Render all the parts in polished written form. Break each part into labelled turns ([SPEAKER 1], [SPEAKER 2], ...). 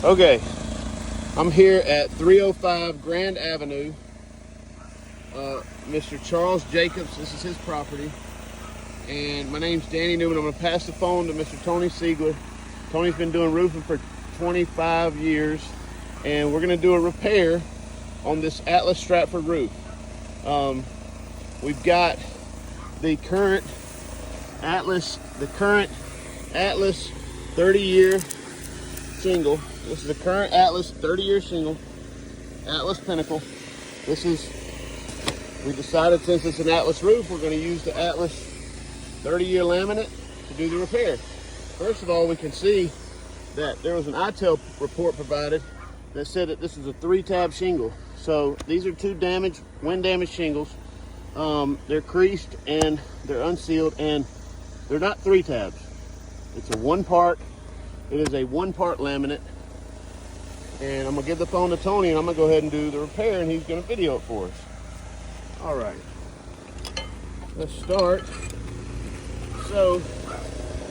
[SPEAKER 1] Okay, I'm here at 305 Grand Avenue. Mr. Charles Jacobs, this is his property. And my name's Danny Newman. I'm gonna pass the phone to Mr. Tony Siegler. Tony's been doing roofing for 25 years, and we're gonna do a repair on this Atlas Stratford roof. We've got the current Atlas 30-year shingle. This is the current Atlas 30-year shingle, Atlas Pinnacle. We decided since it's an Atlas roof, we're going to use the Atlas 30-year laminate to do the repair. First of all, we can see that there was an ITEL report provided that said that this is a 3-tab shingle. So these are 2 wind damaged shingles. They're creased and they're unsealed, and they're not 3 tabs. It is a 1-part laminate. And I'm gonna give the phone to Tony, and I'm gonna go ahead and do the repair, and he's gonna video it for us. All right, let's start. So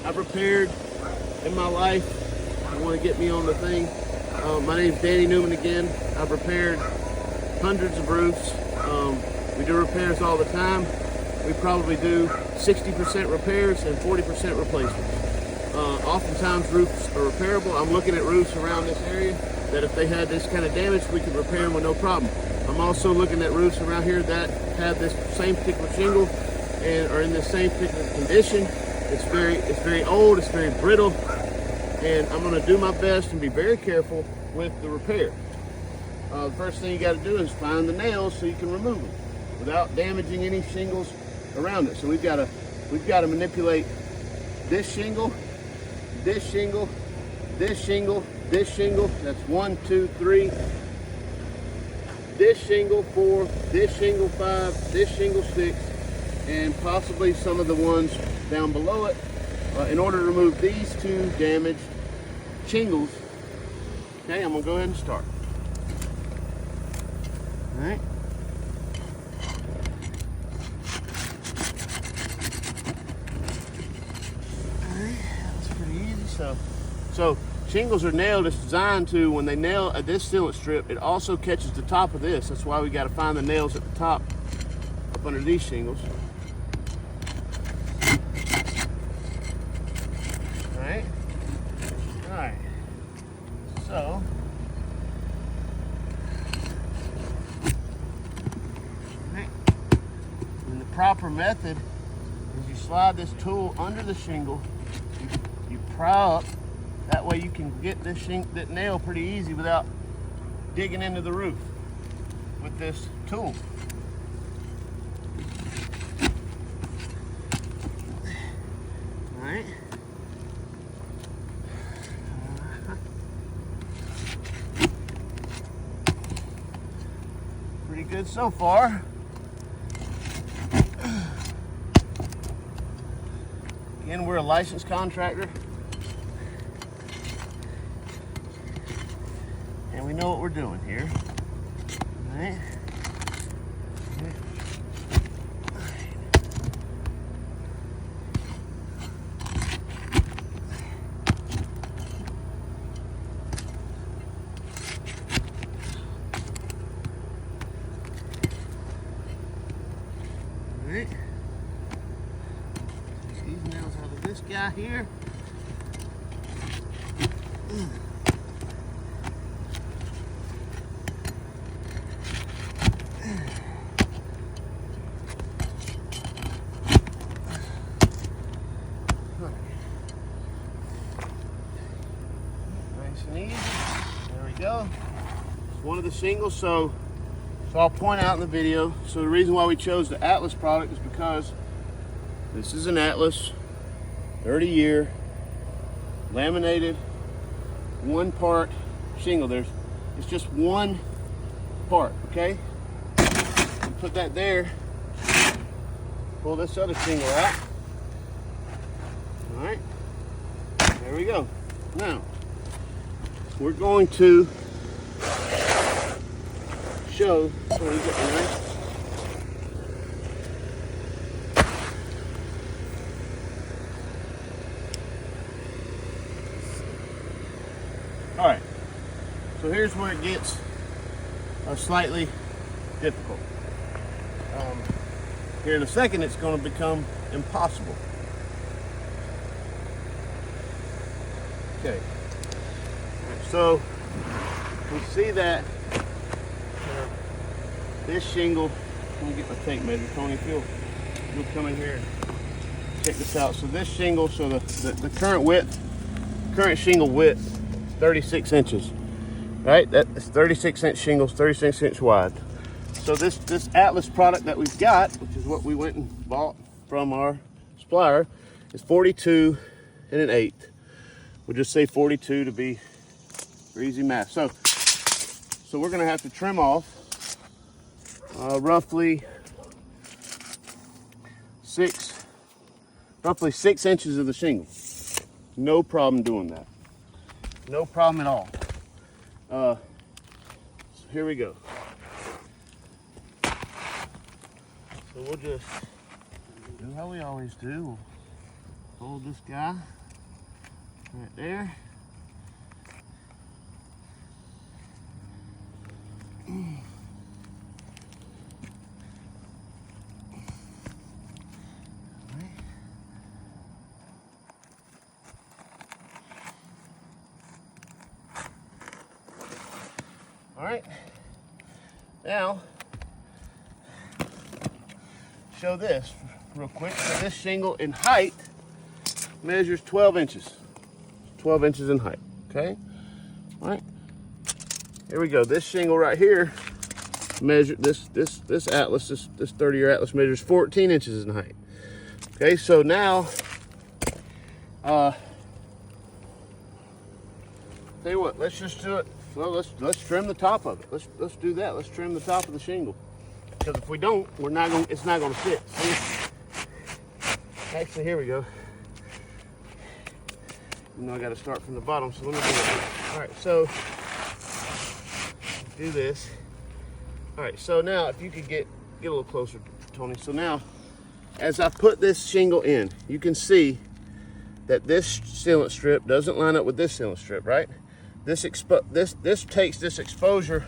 [SPEAKER 1] I've repaired in my life. You want to get me on the thing? My name's Danny Newman again. I've repaired hundreds of roofs. We do repairs all the time. We probably do 60% repairs and 40% replacements. Oftentimes roofs are repairable. I'm looking at roofs around this area that if they had this kind of damage, we could repair them with no problem. I'm also looking at roofs around here that have this same particular shingle and are in the same particular condition. It's very old, it's very brittle, and I'm gonna do my best and be very careful with the repair. The first thing you gotta do is find the nails so you can remove them without damaging any shingles around it. So we've gotta manipulate this shingle, this shingle, this shingle, this shingle. That's 1, 2, 3. This shingle 4, this shingle 5, this shingle 6, and possibly some of the ones down below it, in order to remove these 2 damaged shingles. Okay, I'm gonna go ahead and start. All right. All right, that's pretty easy. So shingles are nailed. It's designed to, when they nail this sealant strip, it also catches the top of this. That's why we got to find the nails at the top, up under these shingles. All right. So and the proper method is you slide this tool under the shingle, you pry up. That way you can get that nail pretty easy without digging into the roof with this tool. All right. Pretty good so far. Again, we're a licensed contractor. And we know what we're doing here. All right. All right. Take these nails out of this guy here. Nice and easy. There we go. One of the shingles, so I'll point out in the video. So the reason why we chose the Atlas product is because this is an Atlas 30-year laminated 1-part shingle. It's just 1 part, okay? You put that there, pull this other shingle out. All right, there we go. Now, we're going to show, so we get a nice All right, So here's where it gets slightly difficult. Here in a second, it's going to become impossible. Okay. Right, so we see that this shingle. Let me get my tape measure, Tony. If you'll come in here and check this out. So this shingle, so the current shingle width, 36 inches. Right? That's 36-inch shingles, 36-inch wide. So this Atlas product that we've got, which is what we went and bought from our supplier, is 42 and an 1/8. We'll just say 42 to be for easy math. So we're gonna have to trim off roughly 6 inches of the shingle. No problem doing that. No problem at all. So here we go. So we'll just do how we always do. We'll hold this guy right there. All right, now show this real quick. So this shingle in height measures 12 inches. 12 inches in height, okay? All right, here we go. This shingle right here measure this Atlas, this 30-year Atlas measures 14 inches in height. Okay, so now tell you what, let's just do it. Well, let's trim the top of it. Let's do that. Let's trim the top of the shingle. Because if we don't, it's not gonna fit. See? Actually, here we go. You know I gotta start from the bottom, so let me do it. All right, so do this. All right, so now if you could get a little closer, Tony. So now, as I put this shingle in, you can see that this sealant strip doesn't line up with this sealant strip, right? This takes this exposure,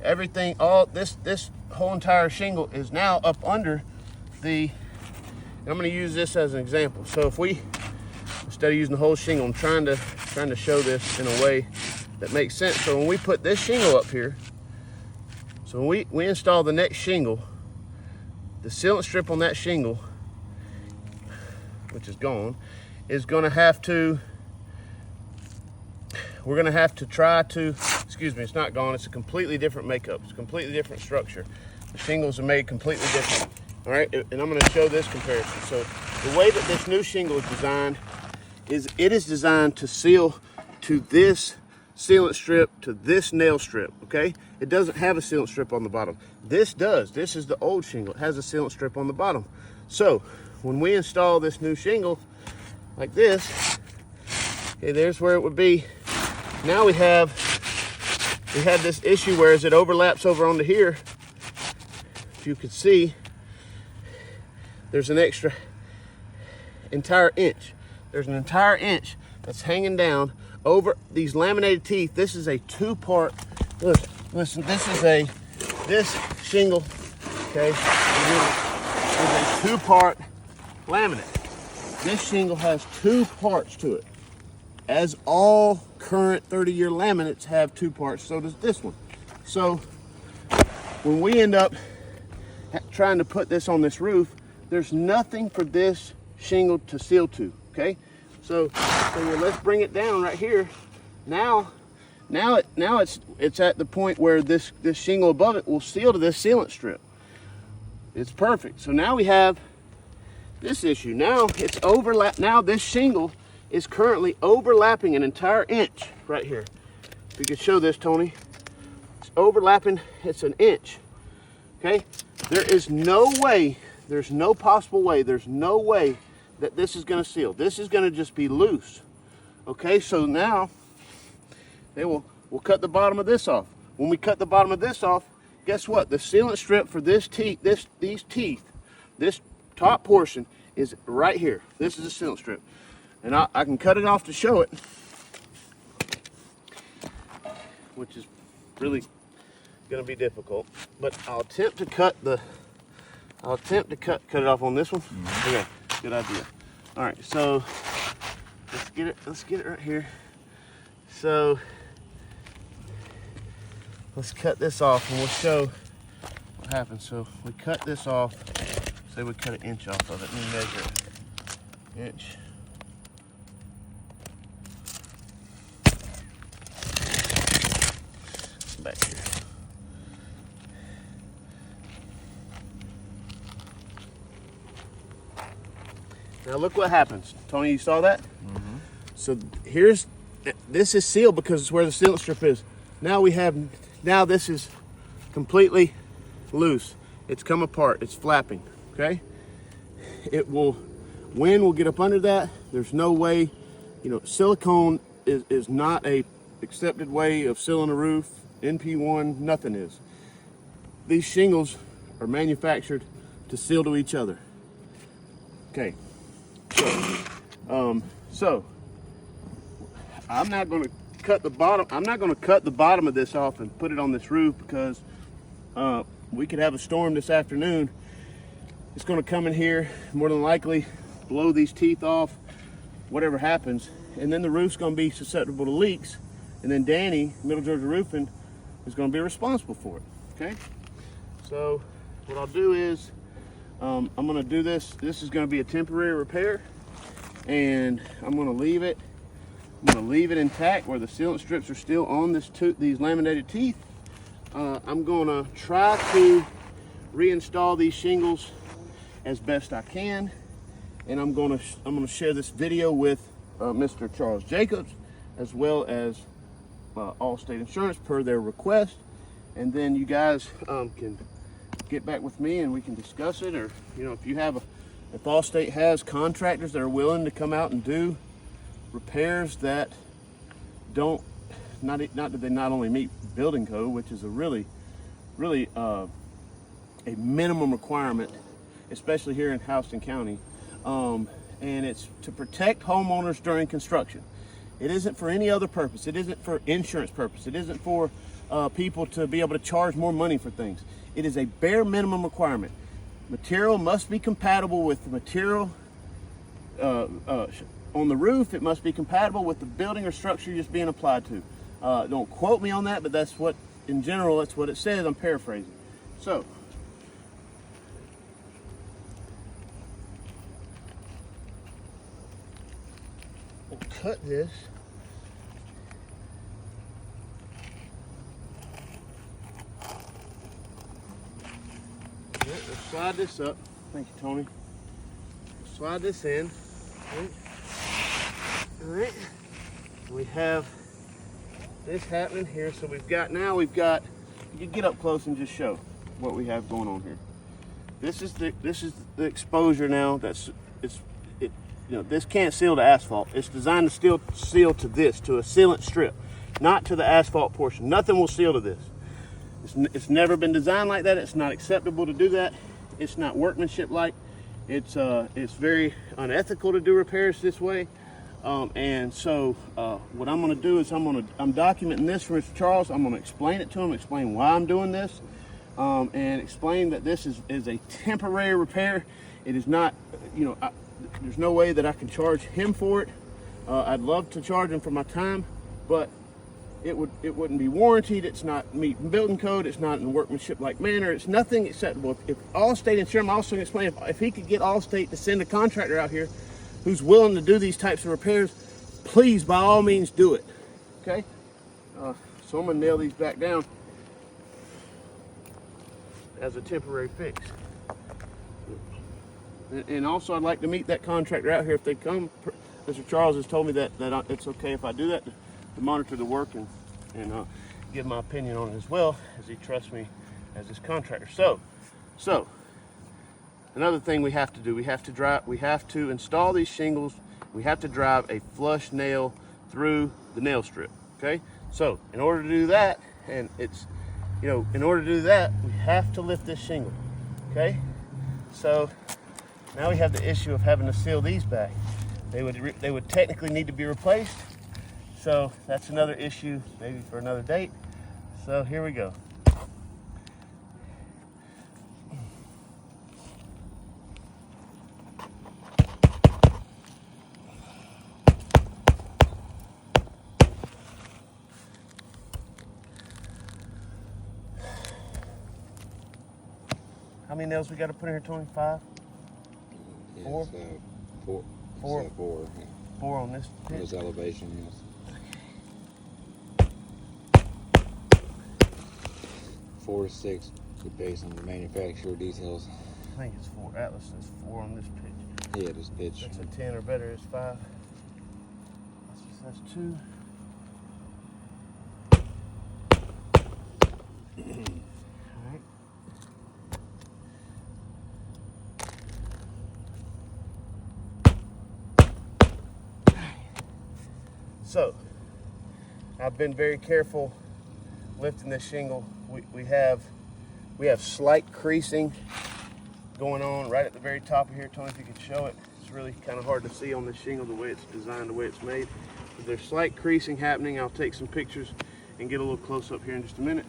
[SPEAKER 1] everything, all this whole entire shingle is now up under the, and I'm going to use this as an example. So if we, instead of using the whole shingle, I'm trying to show this in a way that makes sense. So when we put this shingle up here, so when we install the next shingle, the sealant strip on that shingle, which is gone, is going to have to, we're going to have to try to, excuse me, it's not gone, it's a completely different makeup, it's a completely different structure. The shingles are made completely different. All right, and I'm going to show this comparison. So the way that this new shingle is designed is it is designed to seal to this sealant strip, to this nail strip, okay? It doesn't have a sealant strip on the bottom. This does. This is the old shingle. It has a sealant strip on the bottom. So when we install this new shingle like this, okay, there's where it would be. Now we had this issue where as it overlaps over onto here, if you could see, there's an extra entire inch. There's an entire inch that's hanging down over these laminated teeth. This is a two-part, listen, this shingle, okay, is a two-part laminate. This shingle has two parts to it. As all current 30-year laminates have two parts, so does this one. So when we end up trying to put this on this roof, there's nothing for this shingle to seal to, okay? So let's bring it down right here. Now it's at the point where this shingle above it will seal to this sealant strip. It's perfect. So now we have this issue. Now it's overlap. Now this shingle is currently overlapping an entire inch right here. If you could show this, Tony. It's overlapping, it's an inch, okay? There is no way, there's no possible way, there's no way that this is gonna seal. This is gonna just be loose, okay? So now, we'll cut the bottom of this off. When we cut the bottom of this off, guess what? The sealant strip for these teeth, this top portion is right here. This is a sealant strip. And I can cut it off to show it. which is really going to be difficult. But I'll attempt to cut it off on this one. Okay, good idea. All right, so let's get it right here. So let's cut this off and we'll show what happens. So we cut this off, say we cut 1 inch off of it. Let me measure it. Inch. Back here. Now look what happens. Tony, you saw that? So this is sealed because it's where the sealant strip is. Now this is completely loose. It's come apart, it's flapping, okay? Wind will get up under that. There's no way, silicone is not a accepted way of sealing a roof. NP1, nothing is. These shingles are manufactured to seal to each other. Okay, so I'm not going to cut the bottom. I'm not going to cut the bottom of this off and put it on this roof because we could have a storm this afternoon. It's going to come in here, more than likely blow these teeth off, whatever happens, and then the roof's going to be susceptible to leaks, and then Danny, Middle Georgia Roofing, is going to be responsible for it. Okay, so what I'll do is I'm going to do this. This is going to be a temporary repair, and I'm going to leave it. I'm going to leave it intact where the sealant strips are still on these laminated teeth. I'm going to try to reinstall these shingles as best I can, and I'm going to share this video with Mr. Charles Jacobs, as well as Allstate Insurance per their request, and then you guys can get back with me and we can discuss it. Or if Allstate has contractors that are willing to come out and do repairs that not that they not only meet building code, which is a really a minimum requirement, especially here in Houston County, and it's to protect homeowners during construction. It isn't for any other purpose. It isn't for insurance purpose. It isn't for people to be able to charge more money for things. It is a bare minimum requirement. Material must be compatible with the material on the roof. It must be compatible with the building or structure just being applied to. Don't quote me on that, but that's what, in general, that's what it says. I'm paraphrasing. So, we'll cut this. We'll slide this up. Thank you, Tony. Slide this in. All right. We have this happening here. So we've got, you can get up close and just show what we have going on here. This is the exposure now. This can't seal to asphalt. It's designed to seal to this, to a sealant strip, not to the asphalt portion. Nothing will seal to this. It's never been designed like that. It's not acceptable to do that. It's not workmanship like. It's very unethical to do repairs this way. And so what I'm going to do is I'm documenting this for Mr. Charles. I'm going to explain it to him, explain why I'm doing this, and explain that this is a temporary repair. It is not, there's no way that I can charge him for it. I'd love to charge him for my time, but it wouldn't be warranted. It's not meeting building code. It's not in workmanship like manner. It's nothing acceptable. If Allstate Insurance, I'm also going to explain if he could get Allstate to send a contractor out here who's willing to do these types of repairs, please, by all means, do it. Okay? So I'm going to nail these back down as a temporary fix. And also, I'd like to meet that contractor out here if they come. Mr. Charles has told me that it's okay if I do that, to monitor the work and give my opinion on it as well, as he trusts me as his contractor. So another thing we have to do, we have to install these shingles. We have to drive a flush nail through the nail strip. Okay. So in order to do that, we have to lift this shingle. Okay. So now we have the issue of having to seal these back. They would technically need to be replaced. So that's another issue, maybe for another date. So here we go. How many nails we got to put in here, Tony? 5?
[SPEAKER 2] Yeah,
[SPEAKER 1] 4?
[SPEAKER 2] Four.
[SPEAKER 1] 4?
[SPEAKER 2] 4. Yeah.
[SPEAKER 1] 4 on this pitch?
[SPEAKER 2] This elevation, yes. 4 to 6, based on the manufacturer details.
[SPEAKER 1] I think it's 4. Atlas says 4 on this pitch.
[SPEAKER 2] Yeah, this pitch.
[SPEAKER 1] That's a 10 or better is 5. That's 2. Alright. So, I've been very careful lifting this shingle. We have slight creasing going on right at the very top of here. Tony, if you could show it. It's really kind of hard to see on this shingle the way it's designed, the way it's made. But there's slight creasing happening. I'll take some pictures and get a little close up here in just a minute.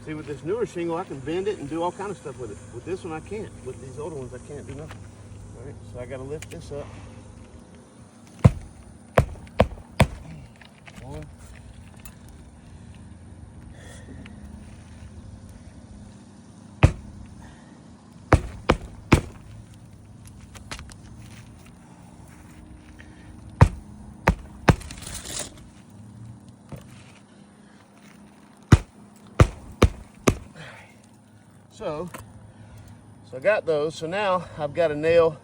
[SPEAKER 1] See, with this newer shingle, I can bend it and do all kind of stuff with it. With this one, I can't. With these older ones, I can't do nothing. All right, so I got to lift this up. 1. So I got those. So now I've got a nail.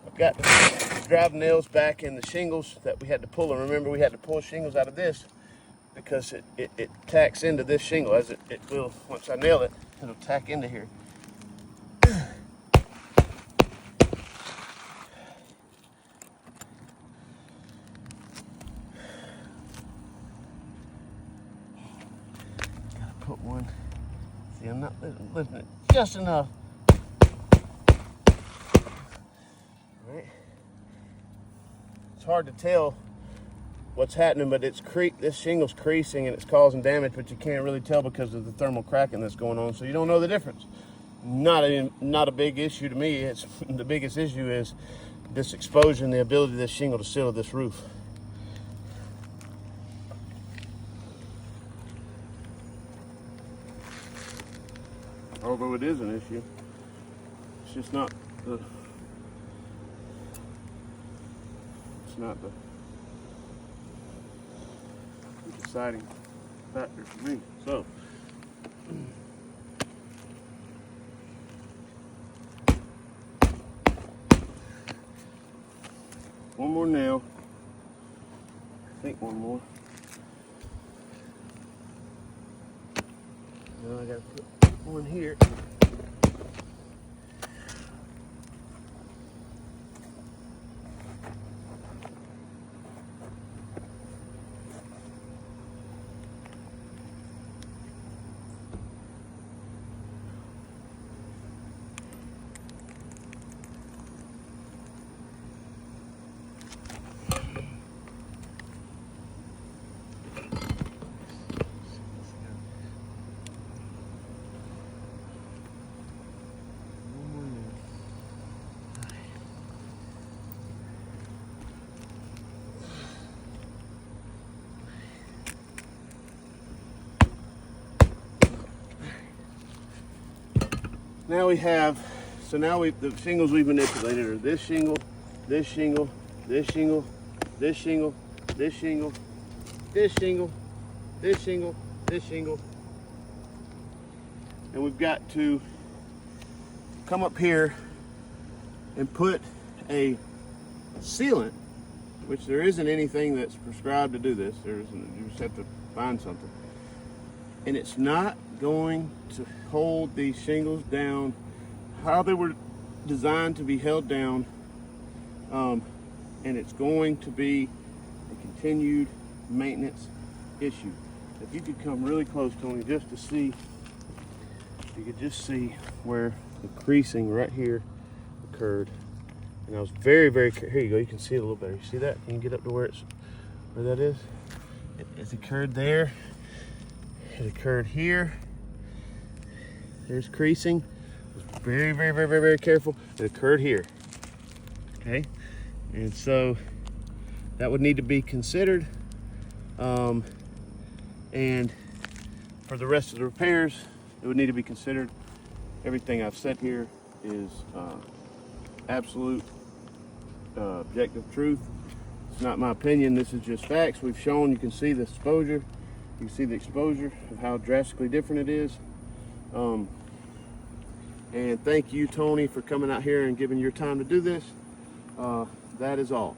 [SPEAKER 1] I've got to drive nails back in the shingles that we had to pull. And remember, we had to pull shingles out of this because it tacks into this shingle. As it will, once I nail it, it'll tack into here. Gotta put one. See, I'm not lifting it just enough. Right. It's hard to tell what's happening, but this shingle's creasing and it's causing damage, but you can't really tell because of the thermal cracking that's going on, so you don't know the difference. Not a big issue to me. It's the biggest issue is this exposure and the ability of this shingle to seal this roof. Although it is an issue, it's just not the deciding factor for me. So one more nail. I think one more. Now I gotta put one here. Now we have, so now the shingles we've manipulated are this shingle, this shingle, this shingle, this shingle, this shingle, this shingle, this shingle, this shingle. And we've got to come up here and put a sealant, which there isn't anything that's prescribed to do this. There isn't, you just have to find something. And it's not going to hold these shingles down how they were designed to be held down, and it's going to be a continued maintenance issue. If you could come really close, Tony, just to see, you could just see where the creasing right here occurred, And I was very, very, here you go, you can see it a little better. You see that? Can you get up to where that is? It occurred there. It occurred here. There's creasing. I was very, very, very, very, very careful. It occurred here. Okay? And so that would need to be considered. And for the rest of the repairs, it would need to be considered. Everything I've said here is absolute objective truth. It's not my opinion, this is just facts. We've shown, you can see the exposure. You can see the exposure of how drastically different it is. And thank you, Tony, for coming out here and giving your time to do this. That is all.